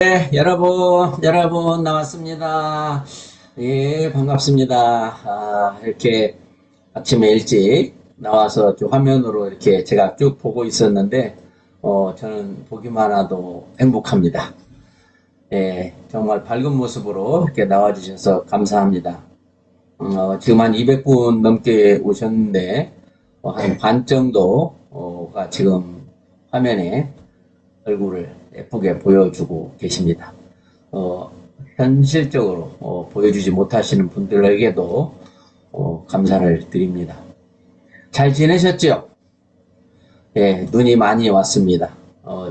네, 여러분 나왔습니다. 예, 반갑습니다. 이렇게 아침에 일찍 나와서 좀 화면으로 이렇게 제가 쭉 보고 있었는데, 저는 보기만 해도 행복합니다. 예, 정말 밝은 모습으로 이렇게 나와주셔서 감사합니다. 지금 한 200분 넘게 오셨는데, 한 반 정도가 지금 화면에 얼굴을 예쁘게 보여주고 계십니다. 현실적으로 보여주지 못하시는 분들에게도 감사를 드립니다. 잘 지내셨죠? 예, 눈이 많이 왔습니다.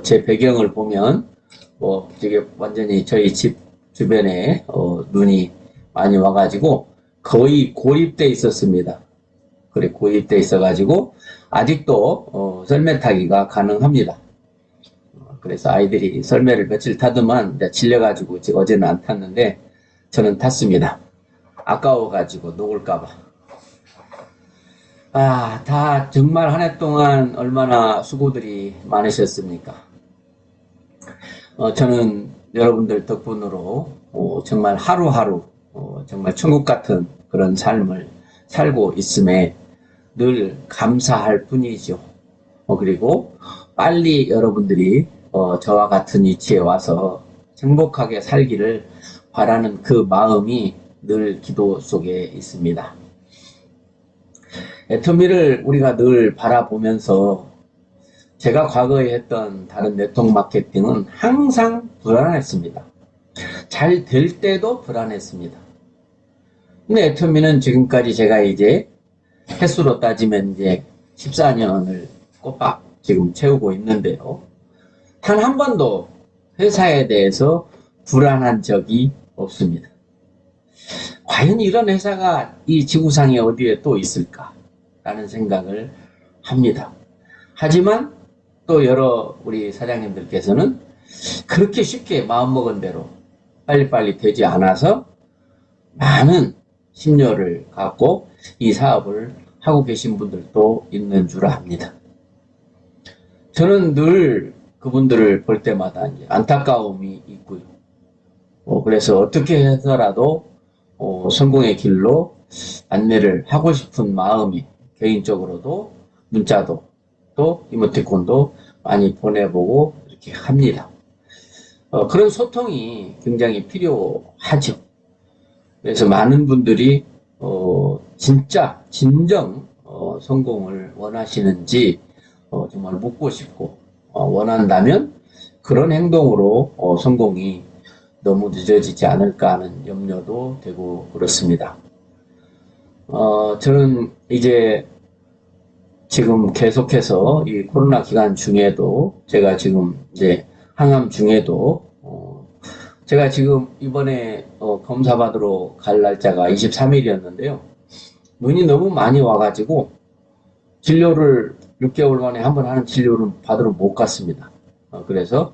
제 배경을 보면 되게 완전히 저희 집 주변에 눈이 많이 와가지고 거의 고립돼 있었습니다. 그래 고립돼 있어가지고 아직도 썰매 타기가 가능합니다. 그래서 아이들이 썰매를 며칠 타더만 질려가지고 어제는 안 탔는데 저는 탔습니다. 아까워가지고 녹을까봐. 다 정말 한 해 동안 얼마나 수고들이 많으셨습니까? 저는 여러분들 덕분으로 정말 하루하루 정말 천국 같은 그런 삶을 살고 있음에 늘 감사할 뿐이죠. 그리고 빨리 여러분들이 저와 같은 위치에 와서 행복하게 살기를 바라는 그 마음이 늘 기도 속에 있습니다. 애터미를 우리가 늘 바라보면서 제가 과거에 했던 다른 네트워크 마케팅은 항상 불안했습니다. 잘 될 때도 불안했습니다. 근데 애터미는 지금까지 제가 이제 횟수로 따지면 이제 14년을 꼬박 지금 채우고 있는데요. 단 한 번도 회사에 대해서 불안한 적이 없습니다. 과연 이런 회사가 이 지구상에 어디에 또 있을까? 라는 생각을 합니다. 하지만 또 여러 우리 사장님들께서는 그렇게 쉽게 마음먹은 대로 빨리빨리 되지 않아서 많은 심려를 갖고 이 사업을 하고 계신 분들도 있는 줄 압니다. 저는 늘 그분들을 볼 때마다 이제 안타까움이 있고요. 그래서 어떻게 해서라도 성공의 길로 안내를 하고 싶은 마음이 개인적으로도 문자도 또 이모티콘도 많이 보내보고 이렇게 합니다. 그런 소통이 굉장히 필요하죠. 그래서 많은 분들이 진짜 진정 성공을 원하시는지 정말 묻고 싶고 원한다면 그런 행동으로 성공이 너무 늦어지지 않을까 하는 염려도 되고 그렇습니다. 저는 이제 지금 계속해서 이 코로나 기간 중에도 제가 지금 이제 항암 중에도 제가 지금 이번에 검사 받으러 갈 날짜가 23일이었는데요. 눈이 너무 많이 와가지고 진료를 6개월 만에 한 번 하는 진료를 받으러 못 갔습니다. 그래서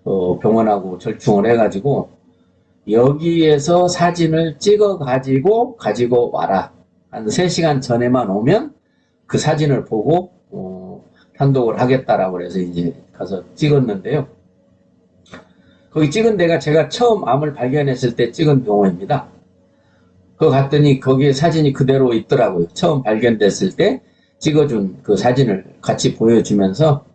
병원하고 절충을 해가지고 여기에서 사진을 찍어 가지고 와라. 한 3시간 전에만 오면 그 사진을 보고 판독을 하겠다라고 해서 이제 가서 찍었는데요. 거기 찍은 데가 제가 처음 암을 발견했을 때 찍은 병원입니다. 그거 갔더니 거기에 사진이 그대로 있더라고요. 처음 발견됐을 때 찍어준 그 사진을 같이 보여주면서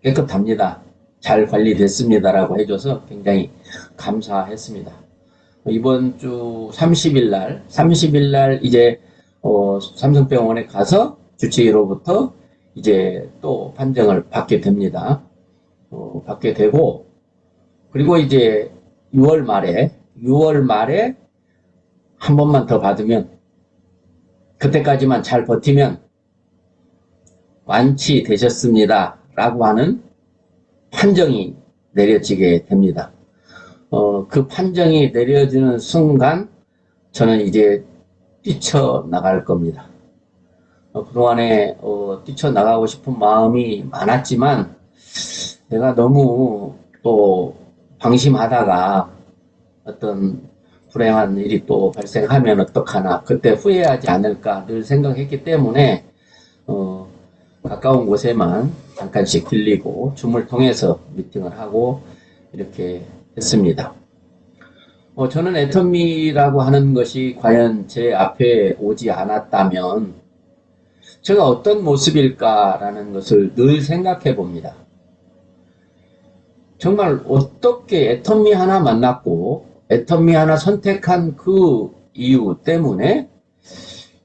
깨끗합니다. 잘 관리됐습니다라고 해줘서 굉장히 감사했습니다. 이번 주 30일 날 이제 삼성병원에 가서 주치의로부터 이제 또 판정을 받게 됩니다. 받게 되고 그리고 이제 6월 말에 한 번만 더 받으면 그때까지만 잘 버티면 완치되셨습니다 라고 하는 판정이 내려지게 됩니다. 그 판정이 내려지는 순간 저는 이제 뛰쳐나갈 겁니다. 그동안에 뛰쳐나가고 싶은 마음이 많았지만 내가 너무 또 방심하다가 어떤 불행한 일이 또 발생하면 어떡하나 그때 후회하지 않을까 늘 생각했기 때문에 가까운 곳에만 잠깐씩 들리고 줌을 통해서 미팅을 하고 이렇게 했습니다. 저는 애터미라고 하는 것이 과연 제 앞에 오지 않았다면 제가 어떤 모습일까라는 것을 늘 생각해 봅니다. 정말 어떻게 애터미 하나 만났고 애터미 하나 선택한 그 이유 때문에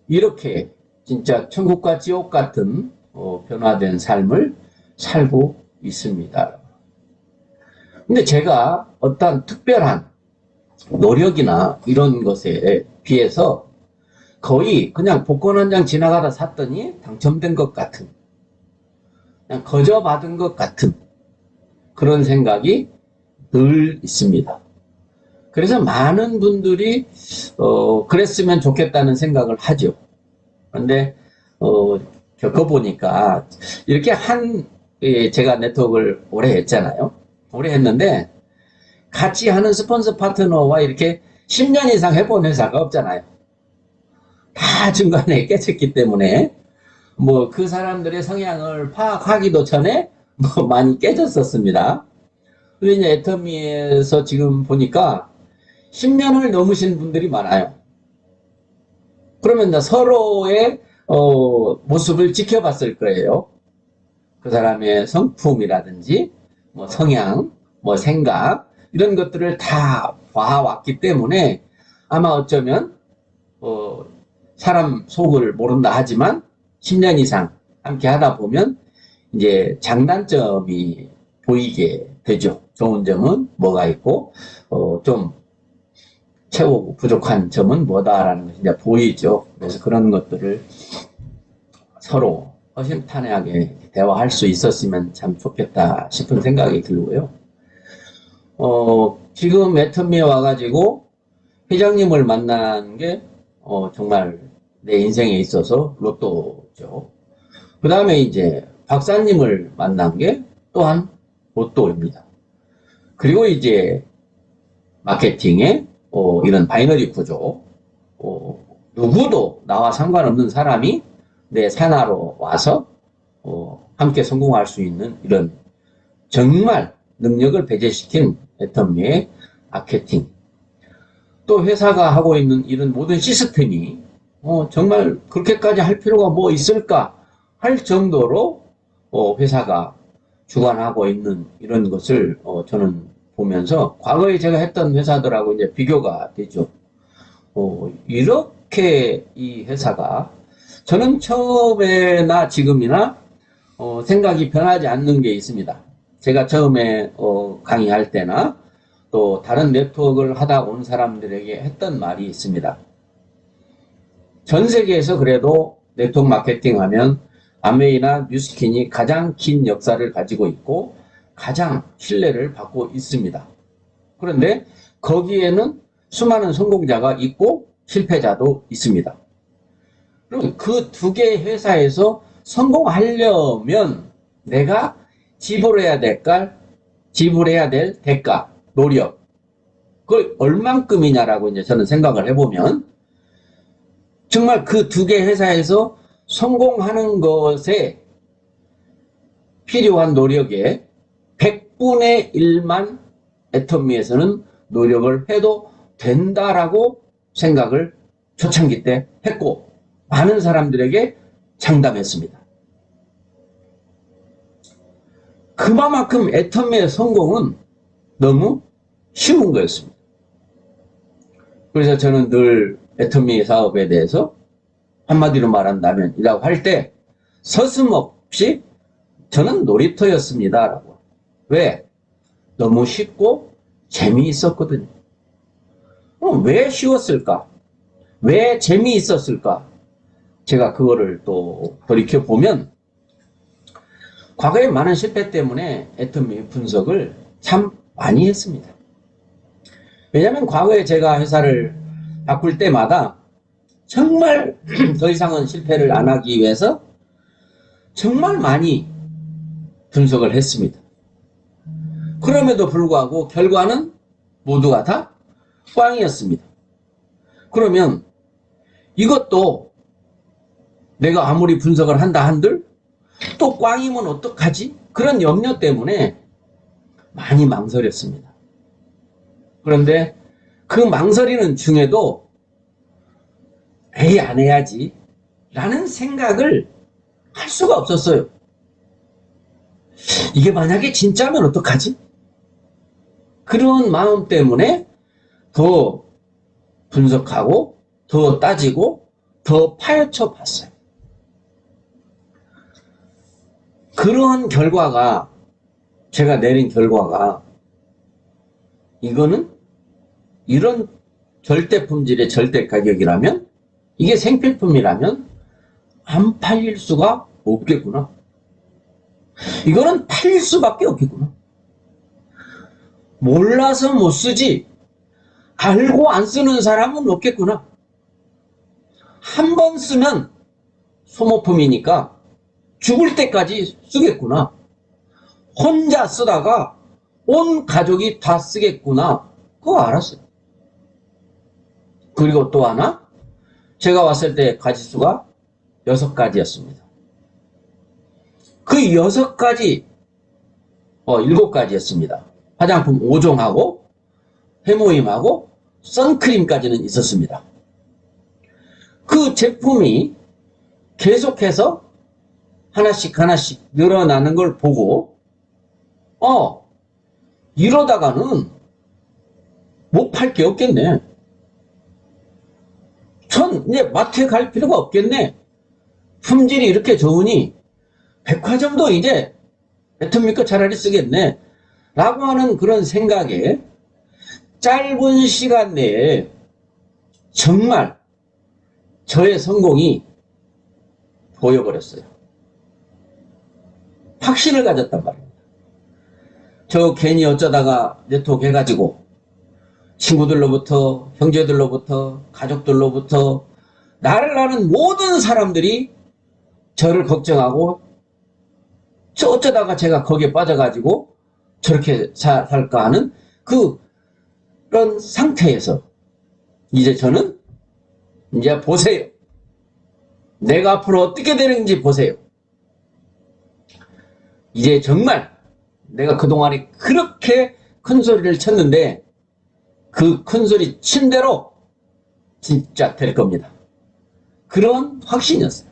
이렇게 진짜 천국과 지옥 같은 변화된 삶을 살고 있습니다. 근데 제가 어떤 특별한 노력이나 이런 것에 비해서 거의 그냥 복권 한 장 지나가다 샀더니 당첨된 것 같은, 그냥 거저 받은 것 같은 그런 생각이 늘 있습니다. 그래서 많은 분들이 그랬으면 좋겠다는 생각을 하죠. 그런데 겪어보니까 이렇게 제가 네트워크를 오래 했잖아요. 오래 했는데 같이 하는 스폰서 파트너와 이렇게 10년 이상 해본 회사가 없잖아요. 다 중간에 깨졌기 때문에 뭐 그 사람들의 성향을 파악하기도 전에 뭐 많이 깨졌었습니다. 그래서 이제 애터미에서 지금 보니까 10년을 넘으신 분들이 많아요. 그러면 서로의 모습을 지켜봤을 거예요. 그 사람의 성품이라든지 뭐 성향, 뭐 생각 이런 것들을 다 봐왔기 때문에 아마 어쩌면 사람 속을 모른다 하지만 10년 이상 함께 하다 보면 이제 장단점이 보이게 되죠. 좋은 점은 뭐가 있고 좀 채우고 부족한 점은 뭐다라는 것이 이제 보이죠. 그래서 그런 것들을 서로 허심탄회하게 대화할 수 있었으면 참 좋겠다 싶은 생각이 들고요. 지금 애터미에 와가지고 회장님을 만난 게 정말 내 인생에 있어서 로또죠. 그 다음에 이제 박사님을 만난 게 또한 로또입니다. 그리고 이제 마케팅에 이런 바이너리 구조, 누구도 나와 상관없는 사람이 내 산하로 와서 함께 성공할 수 있는 이런 정말 능력을 배제시킨 애터미의 마케팅, 또 회사가 하고 있는 이런 모든 시스템이 정말 그렇게까지 할 필요가 뭐 있을까 할 정도로 회사가 주관하고 있는 이런 것을 저는 보면서 과거에 제가 했던 회사들하고 이제 비교가 되죠. 이렇게 이 회사가 저는 처음에나 지금이나 생각이 변하지 않는 게 있습니다. 제가 처음에 강의할 때나 또 다른 네트워크를 하다 온 사람들에게 했던 말이 있습니다. 전 세계에서 그래도 네트워크 마케팅 하면 아메이나 뉴스킨이 가장 긴 역사를 가지고 있고 가장 신뢰를 받고 있습니다. 그런데 거기에는 수많은 성공자가 있고 실패자도 있습니다. 그럼 그 두 개의 회사에서 성공하려면 내가 지불해야 될 대가, 노력, 그걸 얼만큼이냐라고 이제 저는 생각을 해보면 정말 그 두 개 회사에서 성공하는 것에 필요한 노력의 100분의 1만 애터미에서는 노력을 해도 된다라고 생각을 초창기 때 했고 많은 사람들에게 장담했습니다. 그만큼 애터미의 성공은 너무 쉬운 거였습니다. 그래서 저는 늘 애터미 사업에 대해서 한마디로 말한다면 이라고 할 때 서슴없이 저는 놀이터였습니다 라고. 왜? 너무 쉽고 재미있었거든요. 왜 쉬웠을까? 왜 재미있었을까? 제가 그거를 또 돌이켜보면 과거에 많은 실패 때문에 애터미 분석을 참 많이 했습니다. 왜냐하면 과거에 제가 회사를 바꿀 때마다 정말 더 이상은 실패를 안 하기 위해서 정말 많이 분석을 했습니다. 그럼에도 불구하고 결과는 모두가 다 꽝이었습니다. 그러면 이것도 내가 아무리 분석을 한다 한들 또 꽝이면 어떡하지? 그런 염려 때문에 많이 망설였습니다. 그런데 그 망설이는 중에도 에이 안 해야지 라는 생각을 할 수가 없었어요. 이게 만약에 진짜면 어떡하지? 그런 마음 때문에 더 분석하고 더 따지고 더 파헤쳐 봤어요. 그런 결과가 제가 내린 결과가 이거는 이런 절대 품질의 절대 가격이라면 이게 생필품이라면 안 팔릴 수가 없겠구나. 이거는 팔릴 수밖에 없겠구나. 몰라서 못 쓰지 알고 안 쓰는 사람은 없겠구나. 한 번 쓰면 소모품이니까 죽을 때까지 쓰겠구나. 혼자 쓰다가 온 가족이 다 쓰겠구나. 그거 알았어요. 그리고 또 하나 제가 왔을 때 가지수가 6가지였습니다. 그 6가지 7가지였습니다. 화장품 5종하고 해모임하고 선크림까지는 있었습니다. 그 제품이 계속해서 하나씩 하나씩 늘어나는 걸 보고 이러다가는 못 팔 게 없겠네. 전 이제 마트에 갈 필요가 없겠네. 품질이 이렇게 좋으니 백화점도 이제 애터미거 차라리 쓰겠네 라고 하는 그런 생각에 짧은 시간 내에 정말 저의 성공이 보여버렸어요. 확신을 가졌단 말입니다. 저 괜히 어쩌다가 네트워크 해가지고 친구들로부터 형제들로부터 가족들로부터 나를 아는 모든 사람들이 저를 걱정하고 저 어쩌다가 제가 거기에 빠져가지고 저렇게 살까 하는 그런 상태에서 이제 저는 이제 보세요. 내가 앞으로 어떻게 되는지 보세요. 이제 정말 내가 그동안에 그렇게 큰 소리를 쳤는데 그 큰 소리 친 대로 진짜 될 겁니다. 그런 확신이었어요.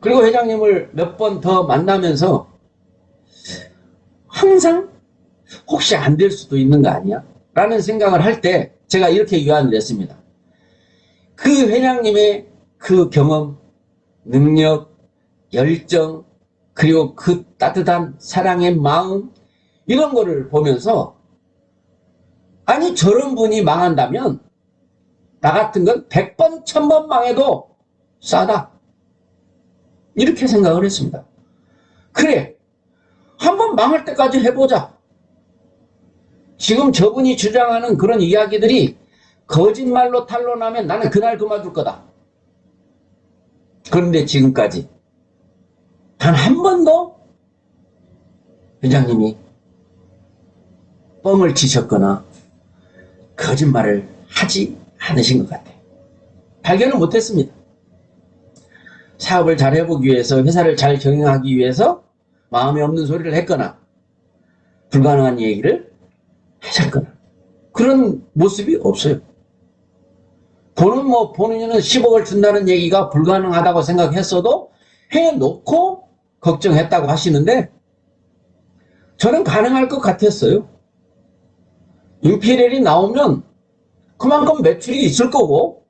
그리고 회장님을 몇 번 더 만나면서 항상 혹시 안 될 수도 있는 거 아니야? 라는 생각을 할 때 제가 이렇게 유언을 했습니다. 그 회장님의 그 경험, 능력, 열정, 그리고 그 따뜻한 사랑의 마음 이런 거를 보면서 아니 저런 분이 망한다면 나 같은 건 100번 1000번 망해도 싸다 이렇게 생각을 했습니다. 그래 한번 망할 때까지 해보자. 지금 저분이 주장하는 그런 이야기들이 거짓말로 탄로나면 나는 그날 그만둘 거다. 그런데 지금까지 단 한 번도 회장님이 뻥을 치셨거나 거짓말을 하지 않으신 것 같아요. 발견을 못했습니다. 사업을 잘 해보기 위해서 회사를 잘 경영하기 위해서 마음에 없는 소리를 했거나 불가능한 얘기를 하셨거나 그런 모습이 없어요. 본인은 10억을 준다는 얘기가 불가능하다고 생각했어도 해놓고 걱정했다고 하시는데 저는 가능할 것 같았어요. 임페리얼이 나오면 그만큼 매출이 있을 거고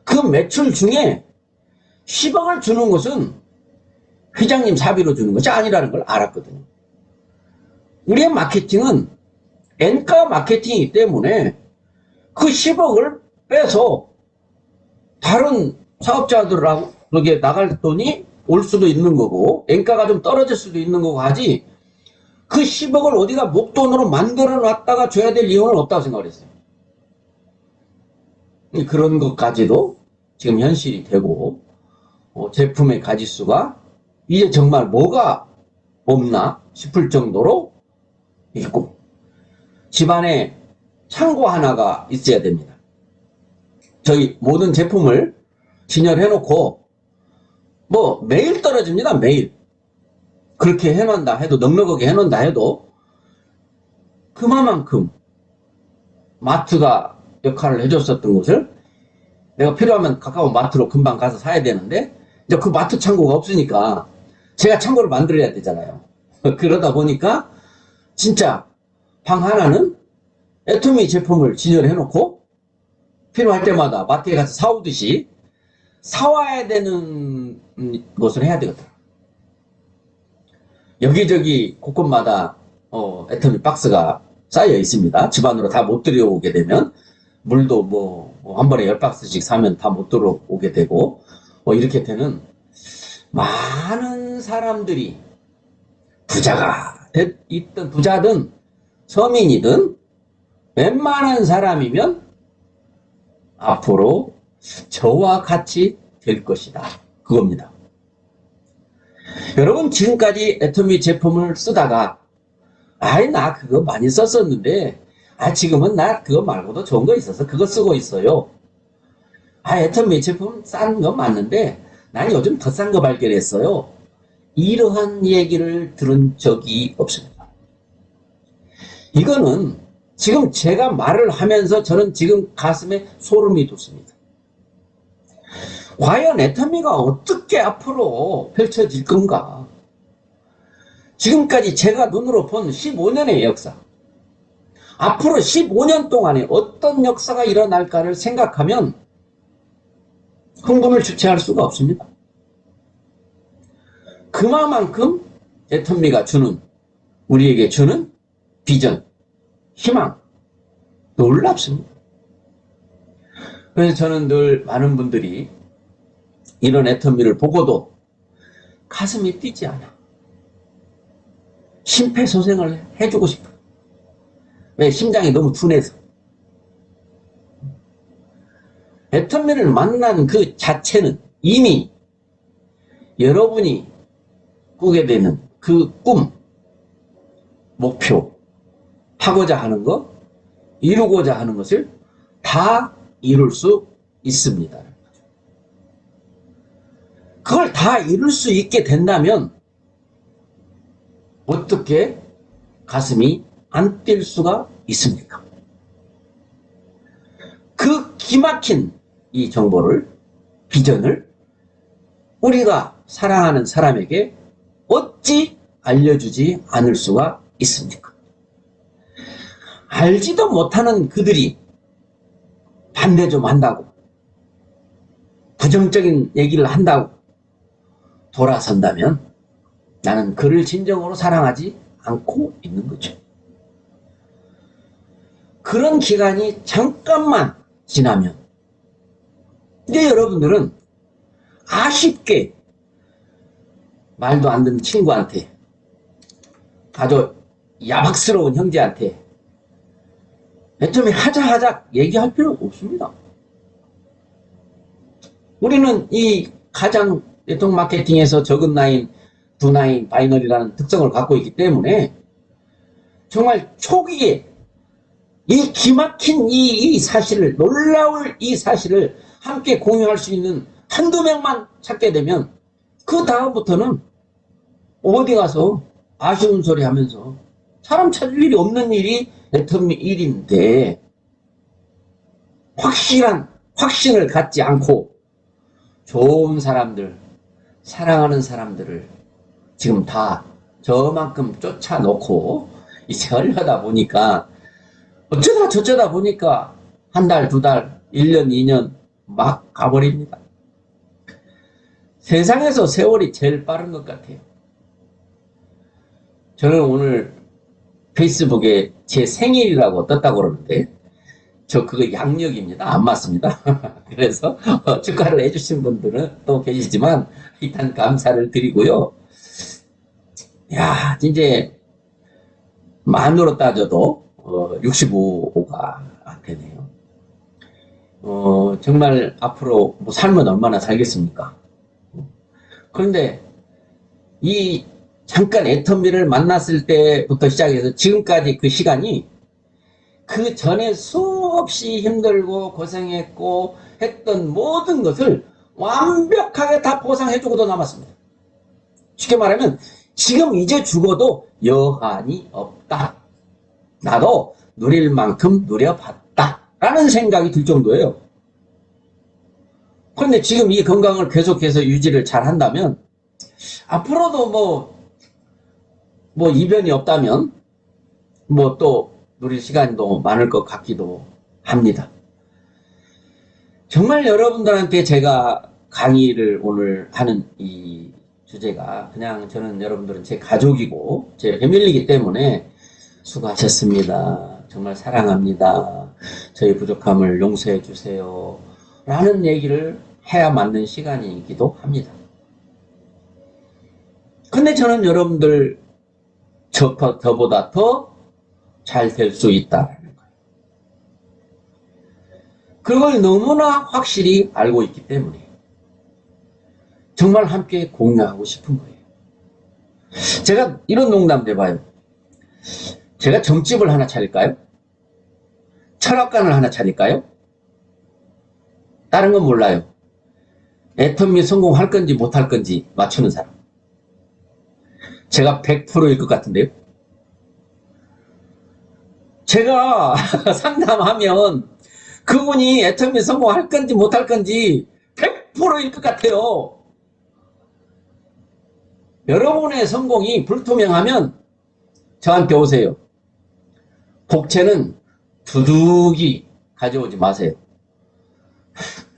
그 매출 중에 10억을 주는 것은 회장님 사비로 주는 것이 아니라는 걸 알았거든요. 우리의 마케팅은 N가 마케팅이기 때문에 그 10억을 빼서 다른 사업자들하고 거기에 나갈 돈이 올 수도 있는 거고 N가가 좀 떨어질 수도 있는 거고 하지 그 10억을 어디가 목돈으로 만들어 놨다가 줘야 될 이유는 없다고 생각을 했어요. 그런 것까지도 지금 현실이 되고 제품의 가짓수가 이제 정말 뭐가 없나 싶을 정도로 있고 집안에 창고 하나가 있어야 됩니다. 저희 모든 제품을 진열해놓고 매일 떨어집니다. 매일. 그렇게 해놓는다 해도 넉넉하게 해놓는다 해도 그만큼 마트가 역할을 해줬었던 것을 내가 필요하면 가까운 마트로 금방 가서 사야 되는데 이제 그 마트 창고가 없으니까 제가 창고를 만들어야 되잖아요. 그러다 보니까 진짜 방 하나는 애토미 제품을 진열해 놓고 필요할 때마다 마트에 가서 사오듯이 사와야 되는 것을 해야 되거든. 여기저기 곳곳마다 애터미 박스가 쌓여 있습니다. 집안으로 다 못 들여오게 되면 물도 뭐 한 번에 10박스씩 사면 다 못 들어오게 되고 이렇게 되는 많은 사람들이 부자가 있든 부자든 서민이든 웬만한 사람이면 앞으로 저와 같이 될 것이다. 그겁니다. 여러분 지금까지 애터미 제품을 쓰다가 아이 나 그거 많이 썼었는데 지금은 나 그거 말고도 좋은 거 있어서 그거 쓰고 있어요. 애터미 제품 싼 거 맞는데 난 요즘 더 싼 거 발견했어요. 이러한 얘기를 들은 적이 없습니다. 이거는 지금 제가 말을 하면서 저는 지금 가슴에 소름이 돋습니다. 과연 애터미가 어떻게 앞으로 펼쳐질 건가? 지금까지 제가 눈으로 본 15년의 역사, 앞으로 15년 동안에 어떤 역사가 일어날까를 생각하면 흥분을 주체할 수가 없습니다. 그만큼 애터미가 우리에게 주는 비전, 희망, 놀랍습니다. 그래서 저는 늘 많은 분들이 이런 애터미를 보고도 가슴이 뛰지 않아. 심폐소생을 해주고 싶어. 왜? 심장이 너무 둔해서. 애터미를 만난 그 자체는 이미 여러분이 꾸게 되는 그 꿈, 목표, 하고자 하는 것, 이루고자 하는 것을 다 이룰 수 있습니다. 그걸 다 이룰 수 있게 된다면 어떻게 가슴이 안 뛸 수가 있습니까? 그 기막힌 이 정보를, 비전을 우리가 사랑하는 사람에게 어찌 알려주지 않을 수가 있습니까? 알지도 못하는 그들이 반대 좀 한다고, 부정적인 얘기를 한다고 돌아선다면 나는 그를 진정으로 사랑하지 않고 있는 거죠. 그런 기간이 잠깐만 지나면 이제 여러분들은 아쉽게 말도 안 듣는 친구한테, 아주 야박스러운 형제한테 애터미 하자 얘기할 필요 없습니다. 우리는 이 가장 네트워크 마케팅에서 적은 라인, 두 라인, 바이너리라는 특성을 갖고 있기 때문에 정말 초기에 이 기막힌 이 사실을, 놀라울 이 사실을 함께 공유할 수 있는 한두 명만 찾게 되면 그 다음부터는 어디 가서 아쉬운 소리 하면서 사람 찾을 일이 없는 일이 애터미 일인데, 확신을 갖지 않고 좋은 사람들, 사랑하는 사람들을 지금 다 저만큼 쫓아놓고 이제 하려다 보니까 어쩌다 저쩌다 보니까 한 달, 두 달, 1년, 2년 막 가버립니다. 세상에서 세월이 제일 빠른 것 같아요. 저는 오늘 페이스북에 제 생일이라고 떴다고 그러는데 저 그거 양력입니다. 안 맞습니다. 그래서 축하를 해주신 분들은 또 계시지만 일단 감사를 드리고요. 야, 이제 만으로 따져도 65가 안 되네요. 정말 앞으로 뭐 삶은 얼마나 살겠습니까? 그런데 이 잠깐 애터미를 만났을 때부터 시작해서 지금까지 그 시간이 그 전에 수없이 힘들고 고생했고 했던 모든 것을 완벽하게 다 보상해주고도 남았습니다. 쉽게 말하면 지금 이제 죽어도 여한이 없다. 나도 누릴 만큼 누려봤다라는 생각이 들 정도예요. 그런데 지금 이 건강을 계속해서 유지를 잘 한다면 앞으로도 뭐 이변이 없다면 뭐 또 누릴 시간도 많을 것 같기도 합니다. 정말 여러분들한테 제가 강의를 오늘 하는 이 주제가 그냥 저는 여러분들은 제 가족이고 제 패밀리이기 때문에 수고하셨습니다. 정말 사랑합니다. 저희 부족함을 용서해 주세요. 라는 얘기를 해야 맞는 시간이기도 합니다. 근데 저는 여러분들 저보다 더 잘 될 수 있다는 거예요. 그걸 너무나 확실히 알고 있기 때문에 정말 함께 공유하고 싶은 거예요. 제가 이런 농담도 해봐요. 제가 점집을 하나 차릴까요? 철학관을 하나 차릴까요? 다른 건 몰라요. 애터미 성공할 건지 못할 건지 맞추는 사람. 제가 100%일 것 같은데요. 제가 상담하면 그분이 애터미 성공할 건지 못할 건지 100%일 것 같아요. 여러분의 성공이 불투명하면 저한테 오세요. 복채는 두둑이 가져오지 마세요.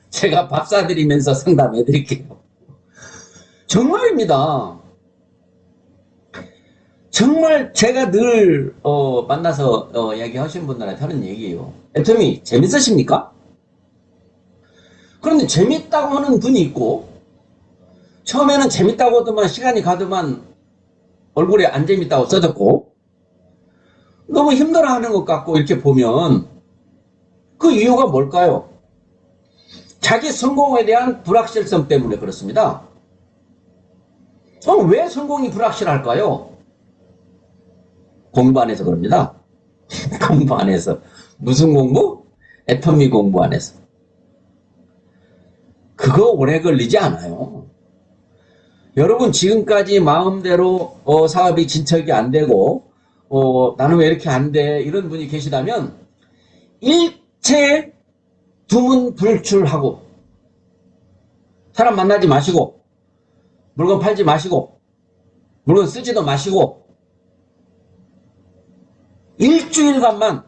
제가 밥 사드리면서 상담해 드릴게요. 정말입니다. 정말 제가 늘 만나서 얘기하시는 분들한테 하는 얘기예요. 애터미 재밌으십니까? 그런데 재밌다고 하는 분이 있고 처음에는 재밌다고 하더만 시간이 가더만 얼굴에 안 재밌다고 써졌고 너무 힘들어하는 것 같고 이렇게 보면 그 이유가 뭘까요? 자기 성공에 대한 불확실성 때문에 그렇습니다. 왜 성공이 불확실할까요? 공부 안 해서 그럽니다. 공부 안 해서. 무슨 공부? 애터미 공부 안 해서. 그거 오래 걸리지 않아요. 여러분 지금까지 마음대로 사업이 진척이 안 되고 나는 왜 이렇게 안 돼? 이런 분이 계시다면 일체 두문불출하고 사람 만나지 마시고 물건 팔지 마시고 물건 쓰지도 마시고 일주일간만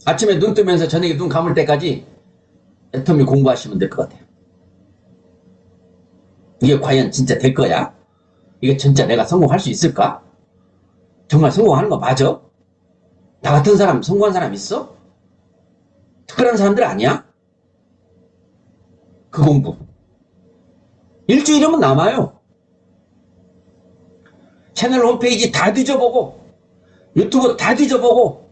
아침에 눈 뜨면서 저녁에 눈 감을 때까지 애터미 공부하시면 될 것 같아요. 이게 과연 진짜 될 거야? 이게 진짜 내가 성공할 수 있을까? 정말 성공하는 거 맞아? 나 같은 사람 성공한 사람 있어? 특별한 사람들 아니야? 그 공부 일주일이면 남아요. 채널 홈페이지 다 뒤져보고 유튜브 다 뒤져보고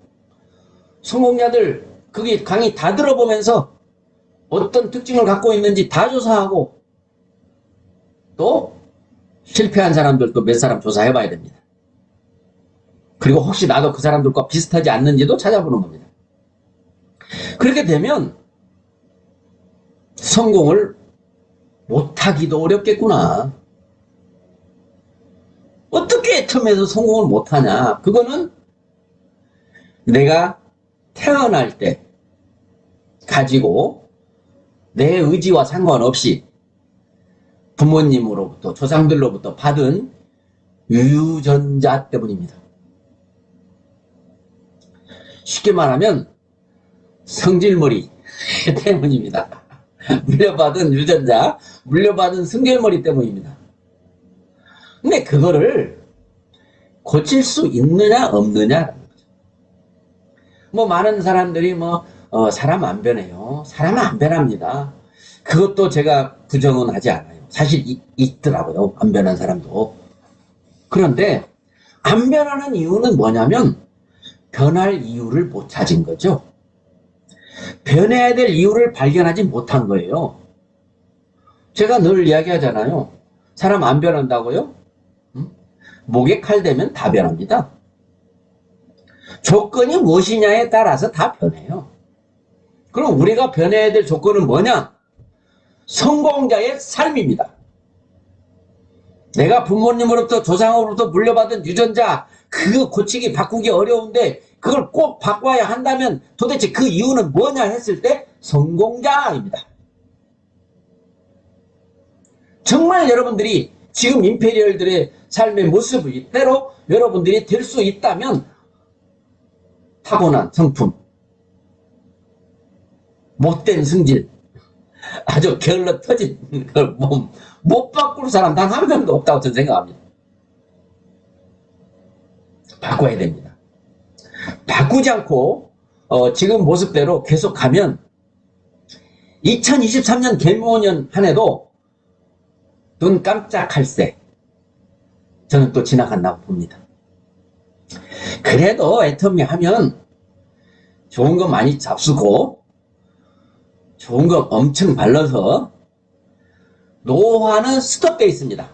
성공자들 거기 강의 다 들어보면서 어떤 특징을 갖고 있는지 다 조사하고 또 실패한 사람들도 몇 사람 조사해봐야 됩니다. 그리고 혹시 나도 그 사람들과 비슷하지 않는지도 찾아보는 겁니다. 그렇게 되면 성공을 못하기도 어렵겠구나. 어떻게 처음에서 성공을 못하냐. 그거는 내가 태어날 때 가지고 내 의지와 상관없이 부모님으로부터 조상들로부터 받은 유전자 때문입니다. 쉽게 말하면 성질머리 때문입니다. 물려받은 유전자, 물려받은 성질머리 때문입니다. 근데 그거를 고칠 수 있느냐 없느냐. 많은 사람들이 사람 안 변해요. 사람은 안 변합니다. 그것도 제가 부정은 하지 않아요. 사실 있더라고요. 안 변한 사람도. 그런데 안 변하는 이유는 뭐냐면 변할 이유를 못 찾은 거죠. 변해야 될 이유를 발견하지 못한 거예요. 제가 늘 이야기하잖아요. 사람 안 변한다고요? 목에 칼 대면 다 변합니다. 조건이 무엇이냐에 따라서 다 변해요. 그럼 우리가 변해야 될 조건은 뭐냐? 성공자의 삶입니다. 내가 부모님으로부터 조상으로부터 물려받은 유전자, 그거 고치기 바꾸기 어려운데 그걸 꼭 바꿔야 한다면 도대체 그 이유는 뭐냐 했을 때 성공자입니다. 정말 여러분들이 지금 임페리얼들의 삶의 모습을 이대로 여러분들이 될 수 있다면 타고난 성품, 못된 승질, 아주 게을러 터진 걸 못 바꿀 사람 단 한 명도 없다고 저는 생각합니다. 바꿔야 됩니다. 바꾸지 않고 지금 모습대로 계속 가면 2023년 개묘년 한 해도 눈 깜짝할 새 저는 또 지나간다고 봅니다. 그래도 애터미 하면 좋은 거 많이 잡수고 좋은 거 엄청 발라서 노화는 스톱되어 있습니다.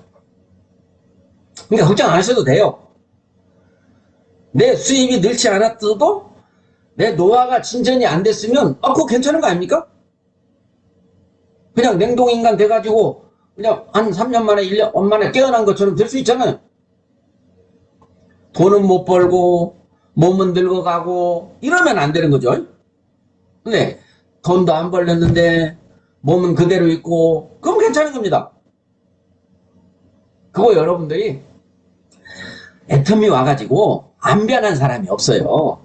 그러니까 걱정 안 하셔도 돼요. 내 수입이 늘지 않았어도 내 노화가 진전이 안 됐으면 그거 괜찮은 거 아닙니까? 그냥 냉동인간 돼가지고 그냥 한 3년 만에 1년 만에 깨어난 것처럼 될 수 있잖아요. 돈은 못 벌고 몸은 늙어가고 이러면 안 되는 거죠. 근데 돈도 안 벌렸는데 몸은 그대로 있고 그럼 괜찮은 겁니다. 그거 여러분들이 애터미 와가지고 안 변한 사람이 없어요.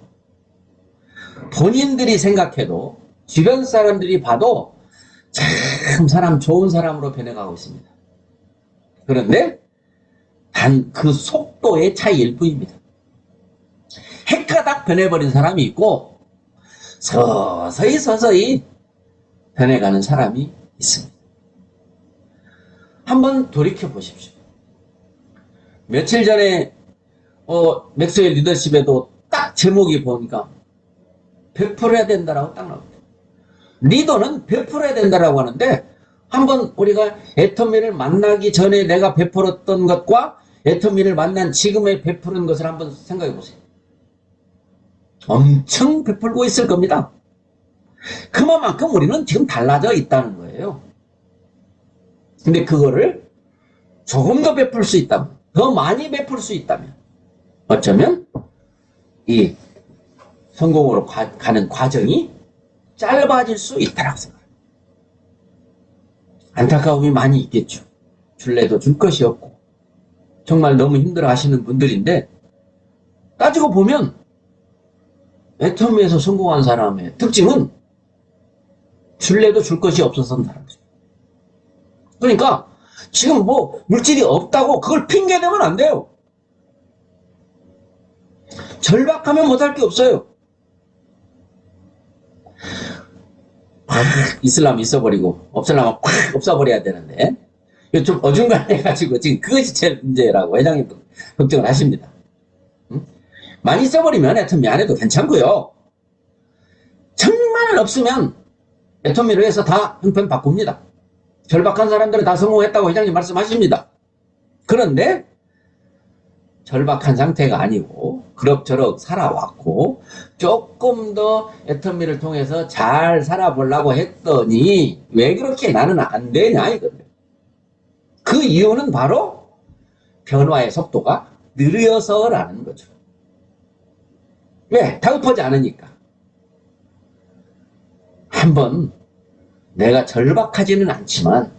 본인들이 생각해도 주변 사람들이 봐도 참 사람 좋은 사람으로 변해가고 있습니다. 그런데 단 그 속도의 차이일 뿐입니다. 헷가닥 변해버린 사람이 있고 서서히 변해가는 사람이 있습니다. 한번 돌이켜 보십시오. 며칠 전에 맥스웰 리더십에도 딱 제목이 보니까 100%해야 된다라고 딱 나옵니다. 리더는 100%해야 된다라고 하는데 한번 우리가 애터미를 만나기 전에 내가 베풀었던 것과 애터미를 만난 지금의 베푸는 것을 한번 생각해 보세요. 엄청 베풀고 있을 겁니다. 그만큼 우리는 지금 달라져 있다는 거예요. 근데 그거를 조금 더 베풀 수 있다면, 더 많이 베풀 수 있다면 어쩌면 이 성공으로 가는 과정이 짧아질 수 있다고 생각합니다. 안타까움이 많이 있겠죠. 줄래도 줄 것이 없고 정말 너무 힘들어 하시는 분들인데 따지고 보면 애터미에서 성공한 사람의 특징은 줄래도 줄 것이 없어서는 사람이죠. 그러니까 지금 뭐 물질이 없다고 그걸 핑계대면 안 돼요. 절박하면 못할 게 없어요. 이슬람 있어버리고 없으려면 콱 없어버려야 되는데 좀 어중간해가지고 지금 그것이 제일 문제라고 회장님도 걱정을 하십니다. 많이 써버리면 애터미 안 해도 괜찮고요. 정말 없으면 애터미로 해서 다 형편 바꿉니다. 절박한 사람들은 다 성공했다고 회장님 말씀하십니다. 그런데 절박한 상태가 아니고 그럭저럭 살아왔고 조금 더 애터미를 통해서 잘 살아보려고 했더니 왜 그렇게 나는 안 되냐 이거예요. 그 이유는 바로 변화의 속도가 느려서라는 거죠. 왜? 다급하지 않으니까. 한번 내가 절박하지는 않지만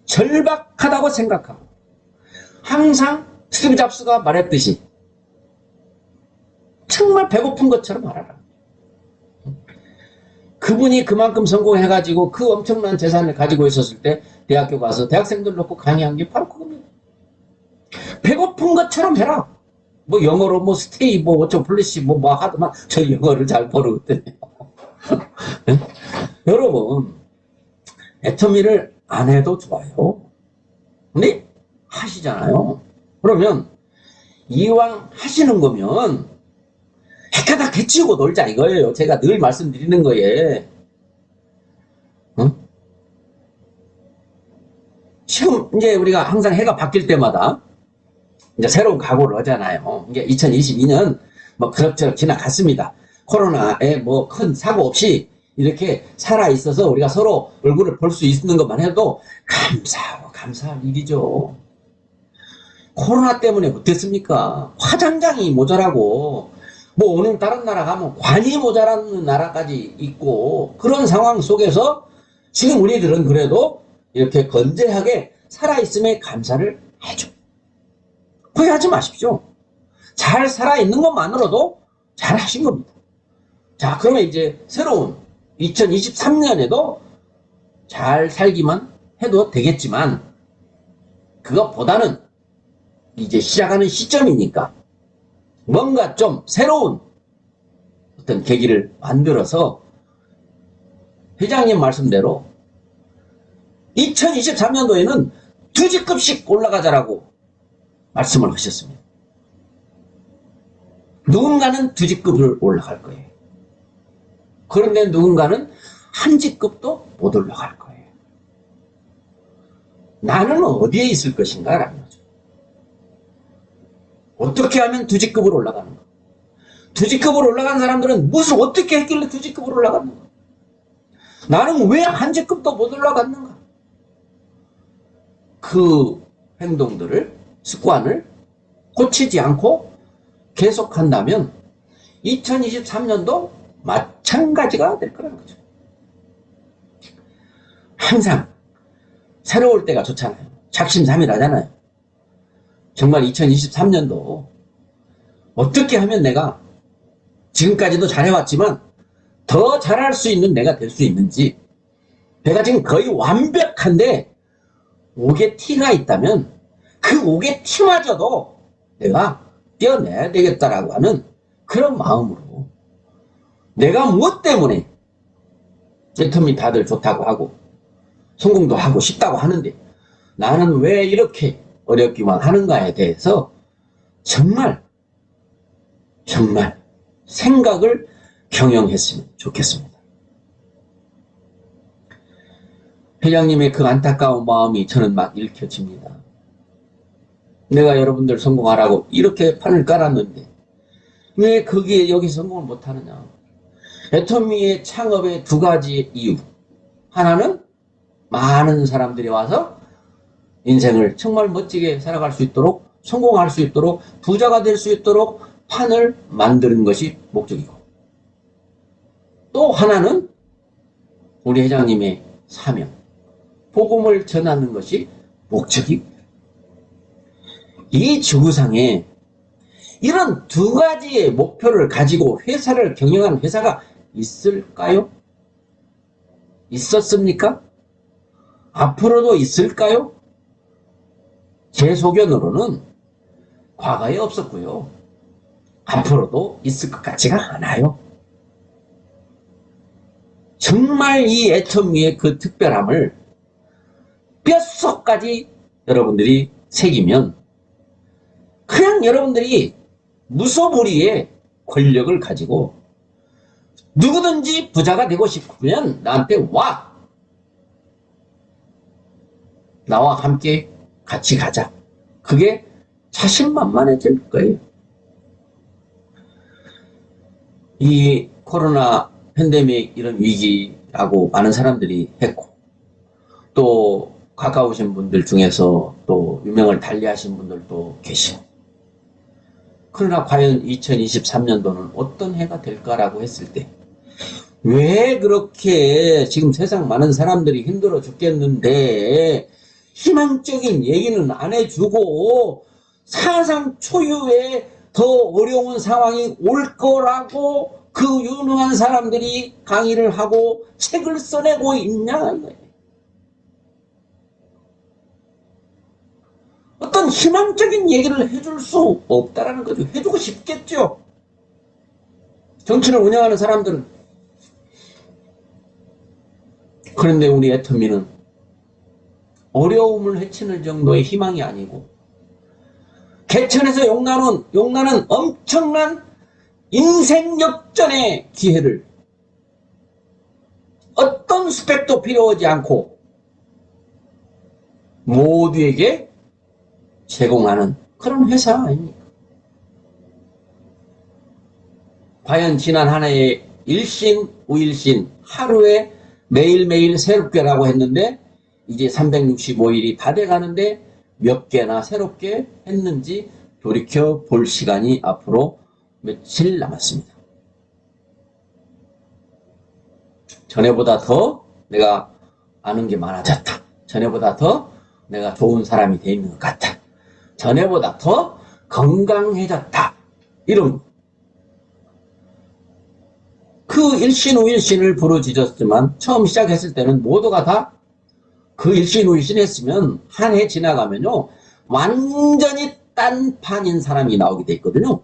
절박하다고 생각하고 항상 스티브 잡스가 말했듯이 정말 배고픈 것처럼 말하라. 그분이 그만큼 성공해가지고 그 엄청난 재산을 가지고 있었을 때 대학교 가서 대학생들 놓고 강의한 게 바로 그겁니다. 배고픈 것처럼 해라. 뭐 영어로 뭐 스테이 뭐 어쩌고 플래시 뭐 하더만 저 영어를 잘 모르거든요. 네? 여러분 애터미를 안 해도 좋아요. 근데 하시잖아요. 그러면 이왕 하시는 거면 헷가닥 해치우고 놀자 이거예요. 제가 늘 말씀드리는 거예요. 지금 이제 우리가 항상 해가 바뀔 때마다 이제 새로운 각오를 하잖아요. 이게 2022년 뭐 그럭저럭 지나갔습니다. 코로나에 뭐 큰 사고 없이 이렇게 살아있어서 우리가 서로 얼굴을 볼 수 있는 것만 해도 감사할 일이죠. 코로나 때문에 못했습니까? 화장장이 모자라고, 뭐 오늘 다른 나라 가면 관이 모자라는 나라까지 있고, 그런 상황 속에서 지금 우리들은 그래도 이렇게 건재하게 살아있음에 감사를 해줘. 후회하지 마십시오. 잘 살아있는 것만으로도 잘 하신 겁니다. 자, 그러면 이제 새로운 2023년에도 잘 살기만 해도 되겠지만, 그것보다는 이제 시작하는 시점이니까 뭔가 좀 새로운 어떤 계기를 만들어서 회장님 말씀대로 2023년도에는 2직급씩 올라가자라고 말씀을 하셨습니다. 누군가는 2직급을 올라갈 거예요. 그런데 누군가는 1직급도 못 올라갈 거예요. 나는 어디에 있을 것인가? 라는 거죠. 어떻게 하면 2직급으로 올라가는가? 2직급으로 올라간 사람들은 무슨 어떻게 했길래 2직급으로 올라갔는가? 나는 왜 1직급도 못 올라갔는가? 그 행동들을, 습관을 고치지 않고 계속한다면 2023년도 마찬가지가 될 거라는 거죠. 항상 새로울 때가 좋잖아요. 작심삼일하잖아요. 정말 2023년도 어떻게 하면 내가 지금까지도 잘해왔지만 더 잘할 수 있는 내가 될 수 있는지, 내가 지금 거의 완벽한데 옥에 티가 있다면 그 옥의 티마저도 내가 떼어내야 되겠다라고 하는 그런 마음으로, 내가 무엇 때문에 애터미 다들 좋다고 하고 성공도 하고 싶다고 하는데 나는 왜 이렇게 어렵기만 하는가에 대해서 정말 생각을 경영했으면 좋겠습니다. 회장님의 그 안타까운 마음이 저는 막 읽혀집니다. 내가 여러분들 성공하라고 이렇게 판을 깔았는데 왜 거기에 여기 성공을 못하느냐. 애터미의 창업의 2가지 이유. 하나는 많은 사람들이 와서 인생을 정말 멋지게 살아갈 수 있도록, 성공할 수 있도록, 부자가 될 수 있도록 판을 만드는 것이 목적이고, 또 하나는 우리 회장님의 사명, 복음을 전하는 것이 목적이고, 이 지구상에 이런 2가지의 목표를 가지고 회사를 경영하는 회사가 있을까요? 있었습니까? 앞으로도 있을까요? 제 소견으로는 과거에 없었고요. 앞으로도 있을 것 같지가 않아요. 정말 이 애터미의 그 특별함을 뼛속까지 여러분들이 새기면 그냥 여러분들이 무소불위의 권력을 가지고 누구든지 부자가 되고 싶으면 나한테 와! 나와 함께 같이 가자. 그게 자신만만해질 거예요. 이 코로나 팬데믹 이런 위기라고 많은 사람들이 했고, 또 가까우신 분들 중에서 또 유명을 달리하신 분들도 계시고, 그러나 과연 2023년도는 어떤 해가 될까라고 했을 때, 왜 그렇게 지금 세상 많은 사람들이 힘들어 죽겠는데 희망적인 얘기는 안 해주고 사상 초유의 더 어려운 상황이 올 거라고 그 유능한 사람들이 강의를 하고 책을 써내고 있냐 이거예요. 어떤 희망적인 얘기를 해줄 수 없다라는 거죠. 해주고 싶겠죠. 정치를 운영하는 사람들은. 그런데 우리 애터미는 어려움을 헤치는 정도의 희망이 아니고 개천에서 용나는 엄청난 인생 역전의 기회를 어떤 스펙도 필요하지 않고 모두에게 제공하는 그런 회사 아닙니까? 과연 지난 한 해의 일신, 우일신 하루에 매일매일 새롭게라고 했는데 이제 365일이 다 돼가는데 몇 개나 새롭게 했는지 돌이켜 볼 시간이 앞으로 며칠 남았습니다. 전에보다 더 내가 아는 게 많아졌다. 전에보다 더 내가 좋은 사람이 돼 있는 것 같다. 전에보다 더 건강해졌다. 이런 그 일신우일신을 부르짖었지만 처음 시작했을 때는 모두가 다 그 일신우일신 했으면 한 해 지나가면요 완전히 딴판인 사람이 나오게 돼 있거든요.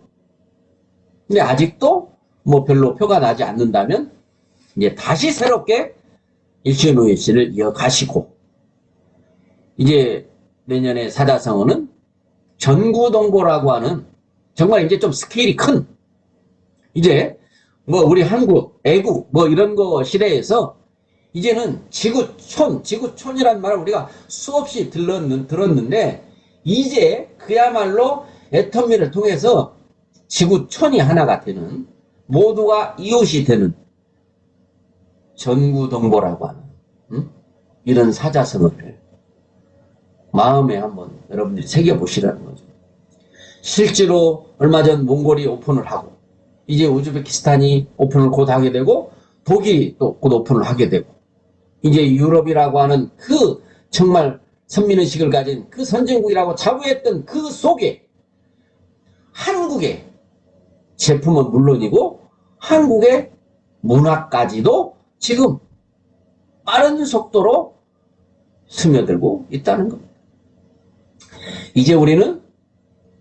근데 아직도 뭐 별로 표가 나지 않는다면 이제 다시 새롭게 일신우일신을 이어가시고 이제 내년에 사자성어는 전구동고라고 하는 정말 이제 좀 스케일이 큰 이제 뭐 우리 한국, 애국 뭐 이런 거 시대에서 이제는 지구촌이란 말을 우리가 수없이 들었는데 이제 그야말로 애터미를 통해서 지구촌이 하나가 되는 모두가 이웃이 되는 전구동보라고 하는 이런 사자성어를 마음에 한번 여러분들이 새겨보시라는 거죠. 실제로 얼마 전 몽골이 오픈을 하고 이제 우즈베키스탄이 오픈을 곧 하게 되고 독일이 또 곧 오픈을 하게 되고 이제 유럽이라고 하는 그 정말 선민의식을 가진 그 선진국이라고 자부했던 그 속에 한국의 제품은 물론이고 한국의 문화까지도 지금 빠른 속도로 스며들고 있다는 겁니다. 이제 우리는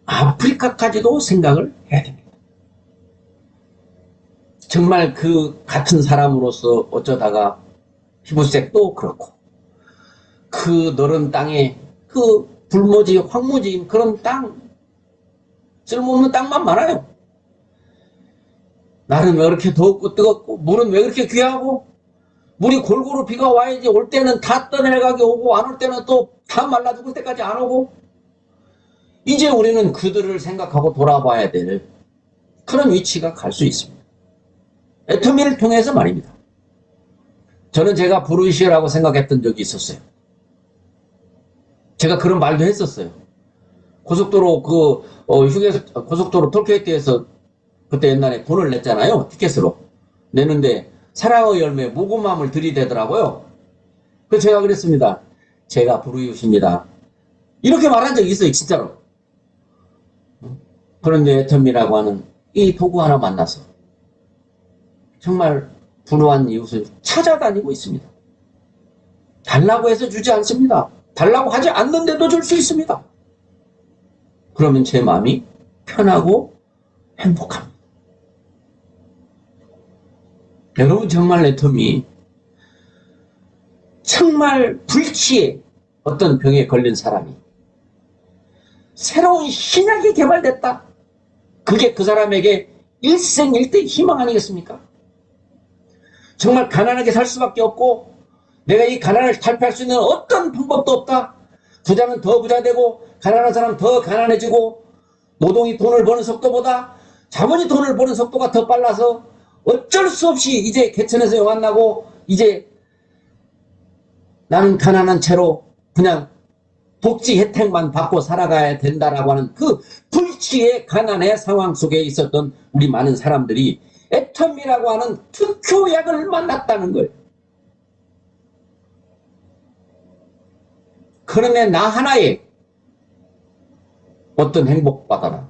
아프리카까지도 생각을 해야 됩니다. 정말 그 같은 사람으로서 어쩌다가 피부색도 그렇고 그 너른 땅에 그 불모지 황무지인 그런 땅 쓸모없는 땅만 많아요. 날은 왜 그렇게 덥고 뜨겁고 물은 왜 그렇게 귀하고 물이 골고루 비가 와야지 올 때는 다 떠내려가게 오고 안 올 때는 또 다 말라 죽을 때까지 안 오고 이제 우리는 그들을 생각하고 돌아봐야 될 그런 위치가 갈 수 있습니다. 애터미를 통해서 말입니다. 저는 제가 불의시라고 생각했던 적이 있었어요. 제가 그런 말도 했었어요. 고속도로 고속도로 톨게이트에서 그때 옛날에 돈을 냈잖아요. 티켓으로 내는데 사랑의 열매 무고맘을 들이대더라고요. 그래서 제가 그랬습니다. 제가 불의시입니다. 이렇게 말한 적이 있어요. 진짜로. 그런데 애터미라고 하는 이 도구 하나 만나서 정말 분노한 이웃을 찾아다니고 있습니다. 달라고 해서 주지 않습니다. 달라고 하지 않는데도 줄 수 있습니다. 그러면 제 마음이 편하고 행복합니다. 여러분 정말 애터미 정말 불치에 어떤 병에 걸린 사람이 새로운 신약이 개발됐다. 그게 그 사람에게 일생일대 희망 아니겠습니까? 정말 가난하게 살 수밖에 없고 내가 이 가난을 탈피할 수 있는 어떤 방법도 없다. 부자는 더 부자되고 가난한 사람은 더 가난해지고 노동이 돈을 버는 속도보다 자본이 돈을 버는 속도가 더 빨라서 어쩔 수 없이 이제 개천에서 영환 나고 이제 나는 가난한 채로 그냥 복지 혜택만 받고 살아가야 된다라고 하는 그 불치의 가난의 상황 속에 있었던 우리 많은 사람들이 애터미라고 하는 특효약을 만났다는 거예요. 그러면 나 하나에 어떤 행복받아라.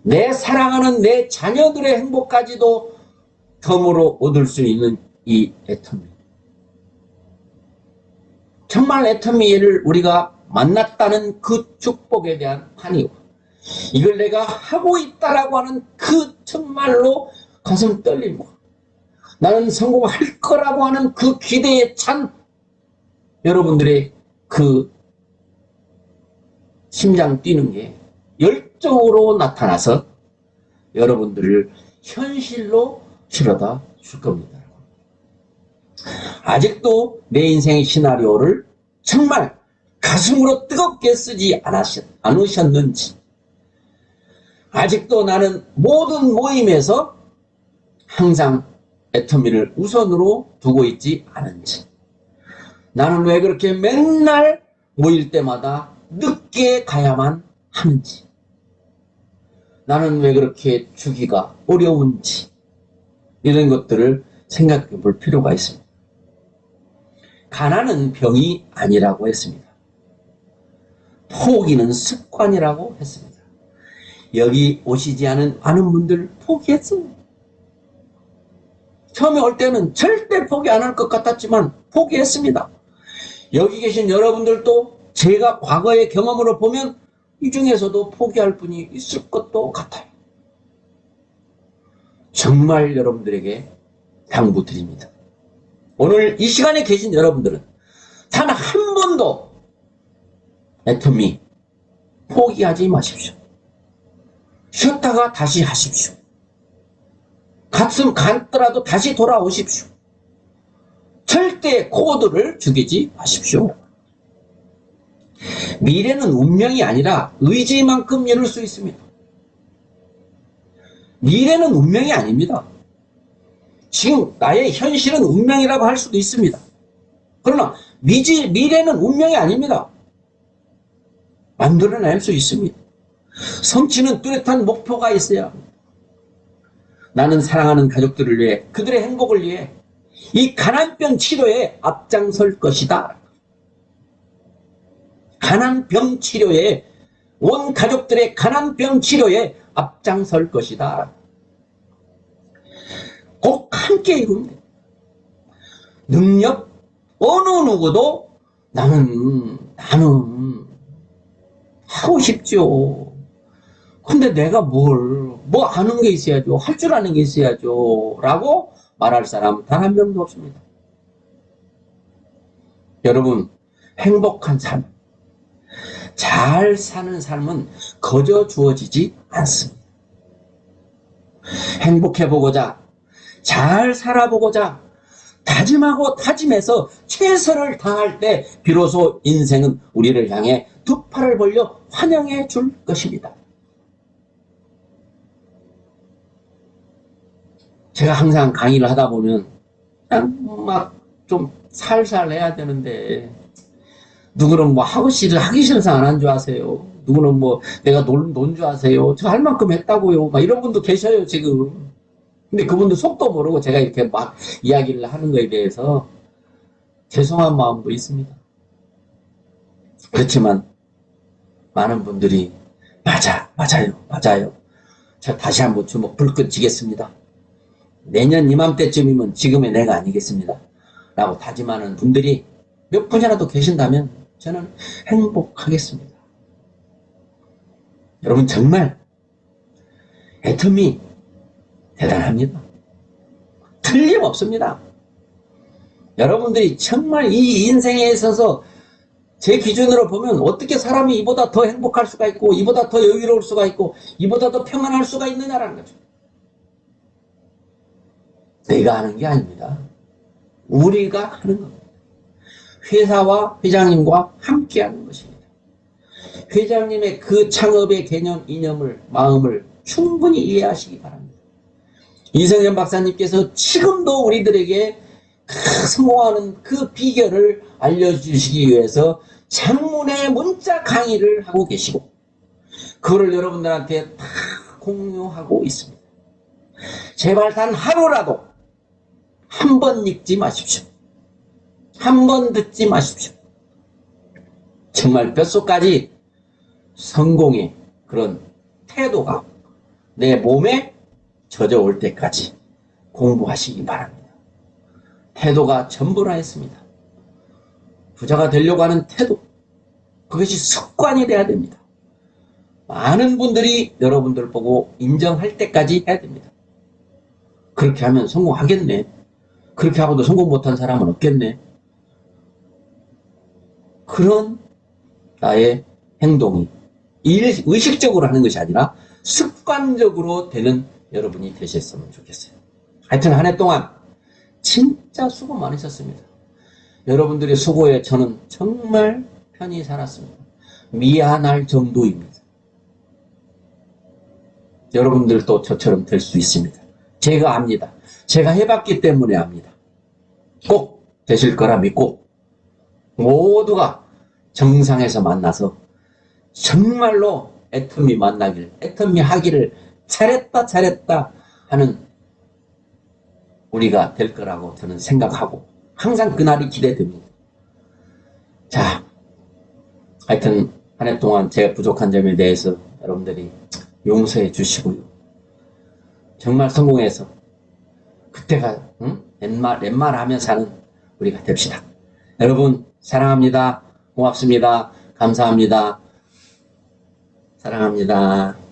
내 사랑하는 내 자녀들의 행복까지도 덤으로 얻을 수 있는 이 애터미. 정말 애터미를 우리가 만났다는 그 축복에 대한 환희와 이걸 내가 하고 있다라고 하는 그 정말로 가슴 떨림과 나는 성공할 거라고 하는 그 기대에 찬 여러분들의 그 심장 뛰는 게 열정으로 나타나서 여러분들을 현실로 실어다 줄 겁니다. 아직도 내 인생의 시나리오를 정말 가슴으로 뜨겁게 쓰지 않으셨는지, 아직도 나는 모든 모임에서 항상 애터미를 우선으로 두고 있지 않은지, 나는 왜 그렇게 맨날 모일 때마다 늦게 어떻게 가야만 하는지, 나는 왜 그렇게 주기가 어려운지, 이런 것들을 생각해 볼 필요가 있습니다. 가난은 병이 아니라고 했습니다. 포기는 습관이라고 했습니다. 여기 오시지 않은 많은 분들 포기했어요. 처음에 올 때는 절대 포기 안 할 것 같았지만 포기했습니다. 여기 계신 여러분들도 제가 과거의 경험으로 보면 이 중에서도 포기할 분이 있을 것도 같아요. 정말 여러분들에게 당부드립니다. 오늘 이 시간에 계신 여러분들은 단 한 번도 애터미 포기하지 마십시오. 쉬었다가 다시 하십시오. 가슴 갔더라도 다시 돌아오십시오. 절대 코드를 죽이지 마십시오. 미래는 운명이 아니라 의지만큼 이룰 수 있습니다. 미래는 운명이 아닙니다. 지금 나의 현실은 운명이라고 할 수도 있습니다. 그러나 미래는 운명이 아닙니다. 만들어낼 수 있습니다. 성취는 뚜렷한 목표가 있어야 합니다. 나는 사랑하는 가족들을 위해, 그들의 행복을 위해 이 가난병 치료에 앞장설 것이다. 가난병 치료에, 온 가족들의 가난병 치료에 앞장설 것이다. 꼭 함께 이루면 돼요. 능력 어느 누구도 나는 하고 싶죠. 근데 내가 뭐 아는 게 있어야죠. 할 줄 아는 게 있어야죠. 라고 말할 사람 단 한 명도 없습니다. 여러분, 행복한 삶, 잘 사는 삶은 거저 주어지지 않습니다. 행복해보고자, 잘 살아보고자 다짐하고 다짐해서 최선을 다할 때 비로소 인생은 우리를 향해 두 팔을 벌려 환영해 줄 것입니다. 제가 항상 강의를 하다 보면 그냥 막 좀 살살 해야 되는데, 누구는 뭐 하기 싫어서 안 한 줄 아세요. 누구는 뭐 내가 논 줄 아세요. 저 할 만큼 했다고요. 막 이런 분도 계셔요, 지금. 근데 그분도 속도 모르고 제가 이렇게 막 이야기를 하는 거에 대해서 죄송한 마음도 있습니다. 그렇지만 많은 분들이 맞아요. 저 다시 한번 주먹 불끈 쥐겠습니다. 내년 이맘때쯤이면 지금의 내가 아니겠습니다. 라고 다짐하는 분들이 몇 분이라도 계신다면 저는 행복하겠습니다. 여러분, 정말 애터미 대단합니다. 틀림없습니다. 여러분들이 정말 이 인생에 있어서 제 기준으로 보면 어떻게 사람이 이보다 더 행복할 수가 있고, 이보다 더 여유로울 수가 있고, 이보다 더 평안할 수가 있느냐라는 거죠. 내가 하는 게 아닙니다. 우리가 하는 겁니다. 회사와 회장님과 함께 하는 것입니다. 회장님의 그 창업의 개념, 이념을, 마음을 충분히 이해하시기 바랍니다. 이성현 박사님께서 지금도 우리들에게 성공하는 그 비결을 알려주시기 위해서 장문의 문자 강의를 하고 계시고, 그걸 여러분들한테 다 공유하고 있습니다. 제발 단 하루라도 한 번 읽지 마십시오. 한 번 듣지 마십시오. 정말 뼛속까지 성공의 그런 태도가 내 몸에 젖어올 때까지 공부하시기 바랍니다. 태도가 전부라 했습니다. 부자가 되려고 하는 태도, 그것이 습관이 돼야 됩니다. 많은 분들이 여러분들 보고 인정할 때까지 해야 됩니다. 그렇게 하면 성공하겠네. 그렇게 하고도 성공 못한 사람은 없겠네. 그런 나의 행동이 의식적으로 하는 것이 아니라 습관적으로 되는 여러분이 되셨으면 좋겠어요. 하여튼 한 해 동안 진짜 수고 많으셨습니다. 여러분들의 수고에 저는 정말 편히 살았습니다. 미안할 정도입니다. 여러분들도 저처럼 될 수 있습니다. 제가 압니다. 제가 해봤기 때문에 압니다. 꼭 되실 거라 믿고 모두가 정상에서 만나서 정말로 애터미 만나길, 애터미 하기를 잘했다, 잘했다 하는 우리가 될 거라고 저는 생각하고 항상 그날이 기대됩니다. 자, 하여튼 한 해 동안 제가 부족한 점에 대해서 여러분들이 용서해 주시고요. 정말 성공해서 그때가 랜말하며 사는 우리가 됩시다. 여러분 사랑합니다. 고맙습니다. 감사합니다. 사랑합니다.